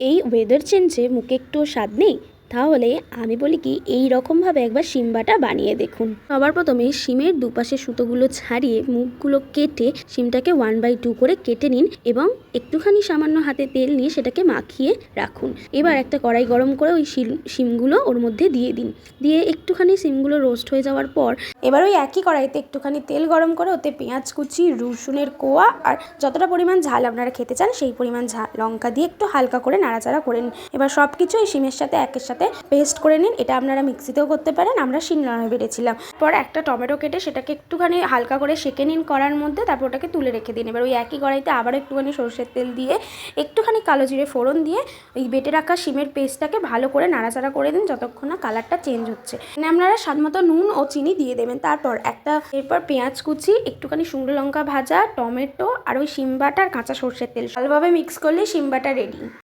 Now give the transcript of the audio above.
এই ওয়েদার চেঞ্জে মুখে একটুও স্বাদ নেই? তাহলে আমি বলি কি, এই রকমভাবে একবার শিম বাটা বানিয়ে দেখুন। সবার প্রথমে শিমের দুপাশে সুতোগুলো ছাড়িয়ে মুখগুলো কেটে শিমটাকে 1/2 করে কেটে নিন এবং একটুখানি সামান্য হাতে তেল নিয়ে সেটাকে মাখিয়ে রাখুন। এবার একটা কড়াই গরম করে ওই শিমগুলো ওর মধ্যে দিয়ে দিন। দিয়ে একটুখানি শিমগুলো রোস্ট হয়ে যাওয়ার পর এবার ওই একই কড়াইতে একটুখানি তেল গরম করে ওতে পেঁয়াজ কুচি, রসুনের কোয়া আর যতটা পরিমাণ ঝাল আপনারা খেতে চান সেই পরিমাণ লঙ্কা দিয়ে একটু হালকা করে নাড়াচাড়া করে নিন। এবার সব কিছু এই শিমের সাথে একের সাথে পেস্ট করে নিন। এটা আপনারা মিক্সিতেও করতে পারেন, আমরা শিলনোড়ায় বেটেছিলাম। পর একটা টমেটো কেটে সেটাকে একটুখানি হালকা করে সেঁকে নিন কড়ার মধ্যে, তারপর ওটাকে তুলে রেখে দিন। এবার ওই একই কড়াইতে আবার একটুখানি সরষের তেল দিয়ে একটুখানি কালো জিরে ফোড়ন দিয়ে ওই বেটে রাখা শিমের পেস্টটাকে ভালো করে নাড়াচাড়া করে দিন যতক্ষণ না কালারটা চেঞ্জ হচ্ছে। মানে আপনারা স্বাদমতো নুন ও চিনি দিয়ে দেবেন। এরপর পেঁয়াজ কুচি, একটুখানি শুকনো লঙ্কা ভাজা, টমেটো আর ওই শিম বাটা আর কাঁচা সরষের তেল ভালোভাবে মিক্স করলে শিম বাটা রেডি।